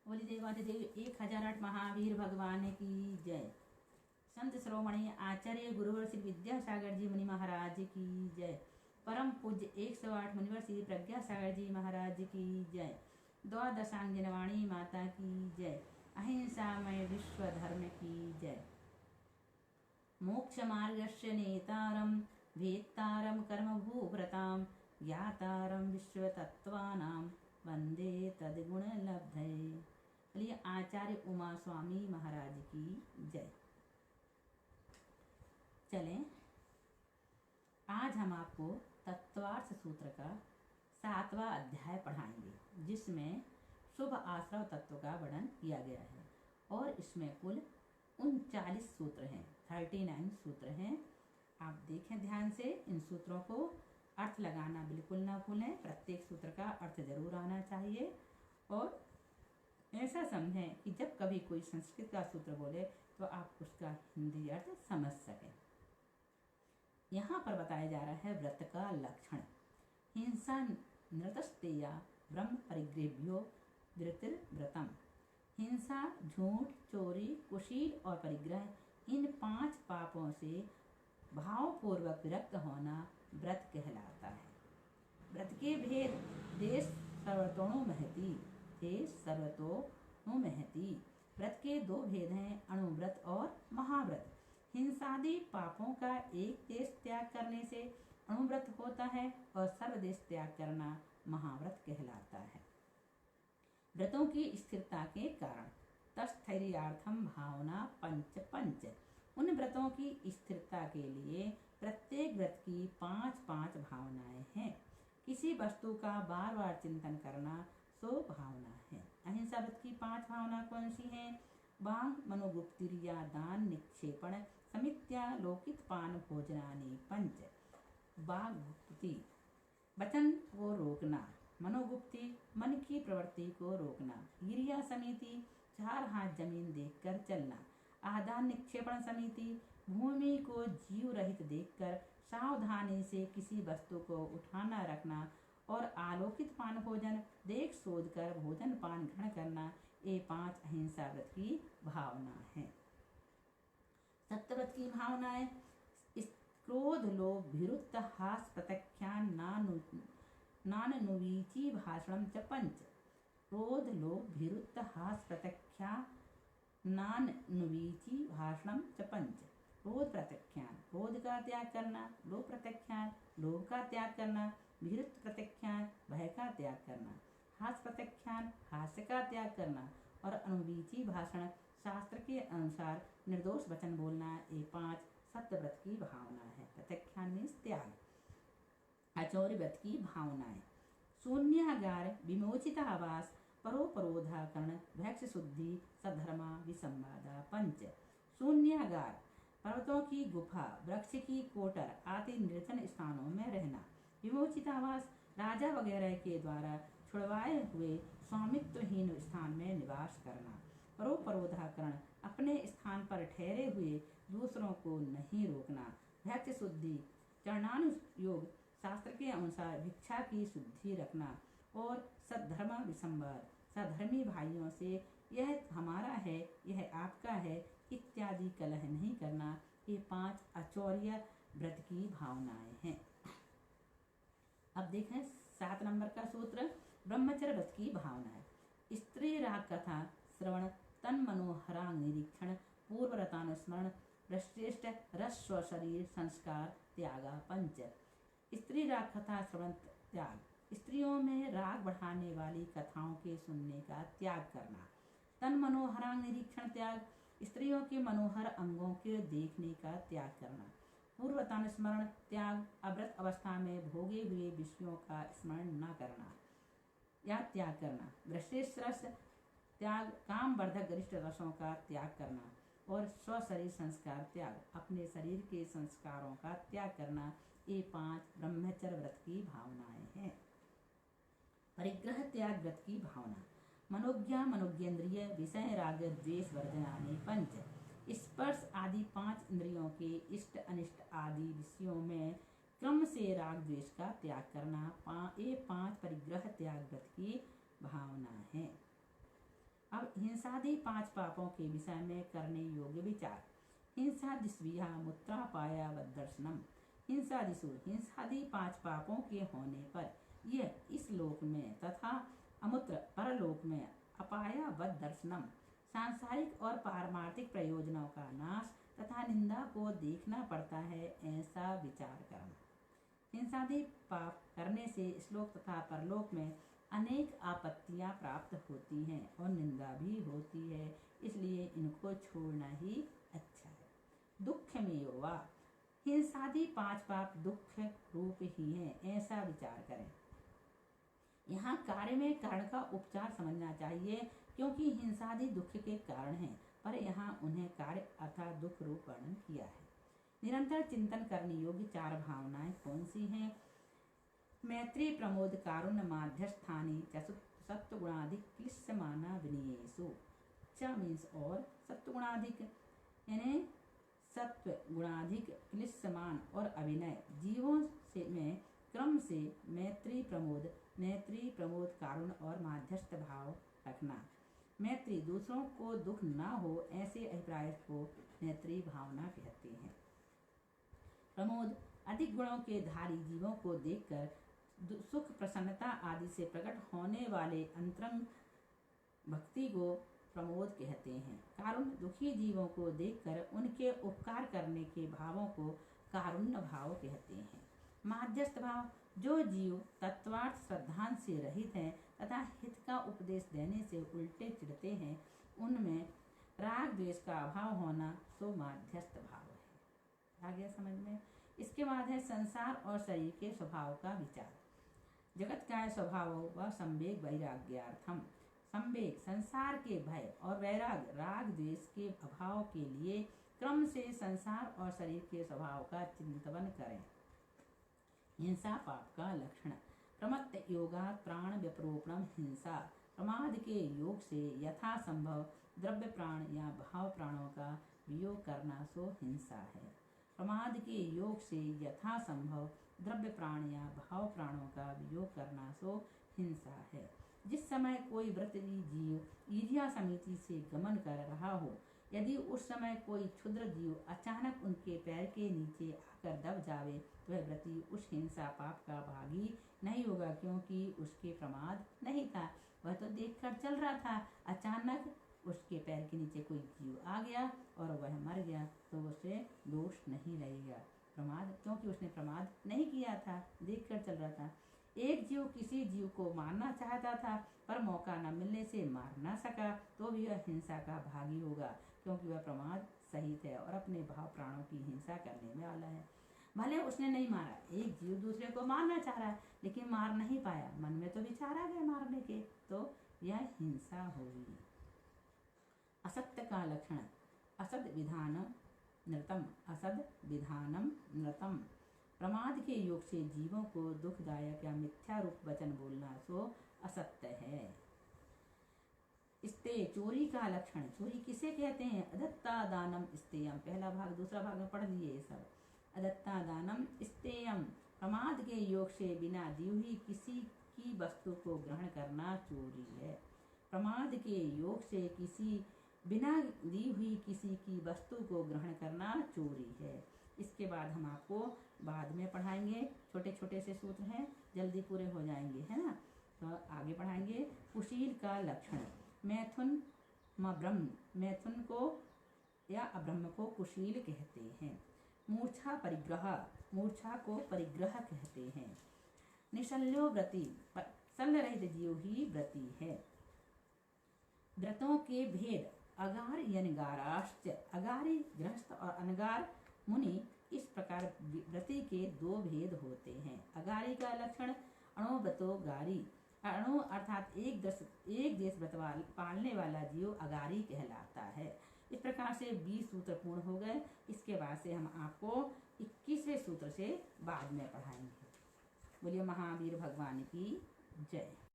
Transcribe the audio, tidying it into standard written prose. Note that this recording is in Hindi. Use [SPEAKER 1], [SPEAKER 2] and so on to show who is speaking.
[SPEAKER 1] बोली देवाधिदेव 1008 महावीर भगवान की जय। संत श्रोमणी आचार्य गुरुवर श्री विद्यासागर जी मुनि महाराज की जय। परम पूज्य 108 मुनिवर श्री प्रज्ञासागर जी महाराज की जय। द्वादशांजनवाणी माता की जय। अहिंसामय विश्व धर्म की जय। मोक्ष मार्गस्य नेतारम वेत्तारम कर्मभूव्रताम ज्ञातारम विश्व तत्वानाम वंदे तद्गुण लब्धये। बोलिए आचार्य उमा स्वामी महाराज की जय। चलें, आज हम आपको तत्वार्थ सूत्र का 7वां अध्याय पढ़ाएंगे, जिसमें शुभ आश्रव तत्व का वर्णन किया गया है। और इसमें कुल 39 सूत्र हैं, 39 सूत्र हैं। आप देखें ध्यान से, इन सूत्रों को अर्थ लगाना बिल्कुल ना भूलें। प्रत्येक सूत्र का अर्थ जरूर आना चाहिए और ऐसा समझें कि जब कभी कोई संस्कृत का सूत्र बोले तो आप उसका हिंदी अर्थ समझ सकें। यहाँ पर बताया जा रहा है व्रत का लक्षण। हिंसा नृतस्तेया ब्रह्म परिग्रहेभ्यो व्रतिर्व्रतम। हिंसा, झूठ, चोरी, कुशील और परिग्रह, इन 5 पापों से भावपूर्वक विरक्त होना व्रत कहलाता है। व्रत के भेद देश सर्वतोणु महती, देश सर्वतोणु महती। व्रत के 2 भेद हैं, अणुव्रत और महाव्रत। हिंसादि पापों का एक देश त्याग करने से अणुव्रत होता है और सर्वदेश त्याग करना महाव्रत कहलाता है। व्रतों की स्थिरता के कारण तस्थैर्यार्थम भावना पंच। उन व्रतों की स्थिरता के लिए प्रत्येक व्रत की 5-5 भावनाएं हैं। किसी वस्तु का बार बार चिंतन करना सो भावना है। अहिंसा व्रत की 5 भावना कौन सी हैं? वांग मनोगुप्तिर्या दान निक्षेपण समित्या लोकित पान भोजनानि पंच। वाग गुप्ति, वचन को रोकना। मनोगुप्ति, मन की प्रवृत्ति को रोकना। गिरिया समिति, 4 हाथ जमीन देखकर चलना। आदान निक्षेपण समिति, भूमि को जीव रहित देखकर सावधानी से किसी वस्तु को उठाना रखना। और आलोकित पान भोजन, देख सोच कर भोजन पान ग्रहण करना। ये 5 अहिंसा व्रत की भावना है। सत्यव्रत की भावनाएं क्रोध लोभ भीरुत्त हास प्रत्याख्यान नानुवीची भाषणम च पंच। क्रोध लोभ भीरुत्त हास प्रत्याख्यान नानुवीची भाषणम च पंच। क्रोध प्रत्याख्यान, क्रोध का त्याग करना। लोभ प्रत्याख्यान, लोभ का त्याग करना। भीरुत्त प्रत्याख्यान, भय का त्याग करना। हास प्रत्याख्यान, हास्य का त्याग करना। और अनुवीची भाषण, शास्त्र के अनुसार निर्दोष वचन बोलना। ये 5 सत्यव्रत की भावना है। प्रत्याख्यान मीन्स त्याग। अचौर्य व्रत की भावनाएं शून्यागार, विमोचित आवास, परोपरोधाकरण, भैक्ष शुद्धि, सधर्मा विसंवादा पंच। शून्यागार, पर्वतों की गुफा, वृक्ष की कोटर आदि निर्जन स्थानों में रहना। विमोचित आवास, राजा वगैरह के द्वारा छुड़वाए हुए स्वामित्वहीन स्थान में निवास करना। परोपरोधाकरण, अपने स्थान पर ठहरे हुए दूसरों को नहीं रोकना। भैक्ष शुद्धि, चरणानुयोग, शास्त्र के अनुसार भिक्षा की शुद्धि रखना। और सद्धर्म विसंवाद, सधर्मी भाइयों से यह हमारा है, यह आपका है इत्यादि कलह नहीं करना। ये 5 अचौर्य व्रत की भावनाएं हैं। अब देखें 7 नंबर का सूत्र, ब्रह्मचर्य व्रत की भावनाएं। स्त्री राग कथा श्रवण, तन मनोहरांग निरीक्षण, पूर्वरतानुस्मरण, श्रेष्ठ रस्व शरीर संस्कार त्यागा पंच। स्त्री राग कथा श्रवण त्याग, स्त्रियों में राग बढ़ाने वाली कथाओं के सुनने का त्याग करना। तन मनोहरांग निरीक्षण त्याग, स्त्रियों के मनोहर अंगों के देखने का त्याग करना। पूर्वतानुस्मरण त्याग, अव्रत अवस्था में भोगे हुए विषयों का स्मरण न करना या त्याग करना। वृश्रेष्ठ रस त्याग, काम वर्धक गरिष्ठ रसों का त्याग करना। और स्व शरीर संस्कार त्याग, अपने शरीर के संस्कारों का त्याग करना। ये 5 ब्रह्मचर्य व्रत की भावनाएं हैं। परिग्रह त्याग व्रत की भावना, मनोज्ञा मनोज्ञेन्द्रिय विषय राग द्वेष वर्जनानि पंच। स्पर्श आदि 5 इंद्रियों के इष्ट अनिष्ट आदि विषयों में क्रम से राग द्वेष का त्याग करना। ये 5 परिग्रह त्याग व्रत की भावना है। अब अब हिंसादि 5 पापों के विषय में करने योग्य विचार। हिंसा दिस्विहा मूत्रापाया वदर्शनम। हिंसादि 5 पापों के होने पर यह इस लोक में तथा अमूत्र परलोक में अपाया वद दर्शनम सांसारिक और पारमार्थिक प्रयोजनों का नाश तथा निंदा को देखना पड़ता है, ऐसा विचार करना। हिंसादि पाप करने से श्लोक तथा परलोक में अनेक आपत्तियां प्राप्त होती हैं और निंदा भी होती है, इसलिए इनको छोड़ना ही अच्छा है। दुख में वा हिंसादि 5 पाप दुख रूप ही हैं, ऐसा विचार करें। यहाँ कार्य में कारण का उपचार समझना चाहिए, क्योंकि हिंसादि दुख के कारण हैं, पर यहाँ उन्हें कार्य अर्थात दुख रूप वर्णन किया है। निरंतर चिंतन करने योग्य 4 भावनाएं कौन सी हैं? मैत्री प्रमोद कारुण्य माध्यस्थानी सत्वगुणाधिक क्लिश्यमाना विनयेषु। च मीन्स और सत्वगुणाधिक यानी सत्व गुणाधिक क्लिश्यमान और अभिनय जीवों से में क्रम से मैत्री प्रमोद कारुण्य और माध्यस्थ भाव रखना। मैत्री दूसरों को दुख ना हो, ऐसे अभिप्राय को मैत्री भावना कहते हैं। प्रमोद अधिक गुणों के धारी जीवों को देखकर सुख प्रसन्नता आदि से प्रकट होने वाले अंतरंग भक्ति को प्रमोद कहते हैं। कारुण्य दुखी जीवों को देखकर उनके उपकार करने के भावों को कारुण्य भाव कहते हैं। माध्यस्थ भाव जो जीव तत्वार्थ श्रद्धांत से रहित हैं तथा हित का उपदेश देने से उल्टे चिढ़ते हैं, उनमें राग द्वेष का अभाव होना सो माध्यस्थ भाव है। आ गया समझ में? इसके बाद है संसार और शरीर के स्वभाव का विचार। जगत का स्वभाव व संवेग वैराग्यार्थम। संवेग संसार के भय और वैराग राग द्वेष के अभाव के लिए क्रम से संसार और शरीर के स्वभाव का चिंतन करें। हिंसा पाप का लक्षण। प्रमत्त योगा प्राण व्यपरोपणम हिंसा। प्रमाद के योग से यथा संभव द्रव्य प्राण या भाव प्राणों का वियोग करना सो हिंसा है। प्रमाद के योग से यथा संभव द्रव्य प्राण या भाव प्राणों का वियोग करना सो हिंसा है। जिस समय कोई व्रती जीव ईर्ष्या समिति से गमन कर रहा हो, यदि उस समय कोई क्षुद्र जीव अचानक उनके पैर के नीचे आकर दब जावे, तो वह व्रती उस हिंसा पाप का भागी नहीं होगा, क्योंकि उसके प्रमाद नहीं था। वह तो देखकर चल रहा था, अचानक उसके पैर के नीचे कोई जीव आ गया और वह मर गया, तो उसे दोष नहीं रहेगा प्रमाद, क्योंकि उसने प्रमाद नहीं किया था, देखकर चल रहा था। एक जीव किसी जीव को मारना चाहता था, पर मौका न मिलने से मार न सका, तो भी वह हिंसा का भागी होगा, क्योंकि वह प्रमाद सहित है और अपने भाव प्राणों की हिंसा करने में वाला है। भले उसने नहीं मारा, एक जीव दूसरे को मारना चाह रहा है लेकिन मार नहीं पाया, मन में तो विचार आ गया मारने के, तो यह हिंसा होगी। असत्य का लक्षण। असद विधान नृतम। असद विधानम नृतम। प्रमाद के योग से जीवों को दुखदायक या मिथ्या रूप वचन बोलना सो असत्य है। स्ते चोरी का लक्षण। चोरी किसे कहते हैं? अदत्ता दानम स्तेयम। पहला भाग दूसरा भाग में पढ़ लिए सब। अदत्ता दानम स्तेयम। प्रमाद के योग से बिना दी हुई किसी की वस्तु को ग्रहण करना चोरी है। प्रमाद के योग से बिना दी हुई किसी की वस्तु को ग्रहण करना चोरी है। इसके बाद हम आपको बाद में पढ़ाएंगे, छोटे छोटे से सूत्र हैं, जल्दी पूरे हो जाएंगे, है ना। तो आगे पढ़ाएंगे। कुशील का लक्षण। मैथुन ब्रह्म। मैथुन को या अब्रह्म को कुशील कहते हैं। मूर्छा परिग्रह। मूर्छा को परिग्रह कहते हैं। निशल्यो व्रती। शल्य रहित जीव ही व्रती है। व्रतों के भेद। अगार यनगाराश्च। अगारी गृहस्थ और अनगार मुनि, इस प्रकार व्रती के 2 भेद होते हैं। अगारी का लक्षण। अणोव्रतो गारी। अणु अर्थात एक देश व्रत पालने वाला जीव अगारी कहलाता है। इस प्रकार से 20 सूत्र पूर्ण हो गए। इसके बाद से हम आपको 21वें सूत्र से बाद में पढ़ाएंगे। बोलिए महावीर भगवान की जय।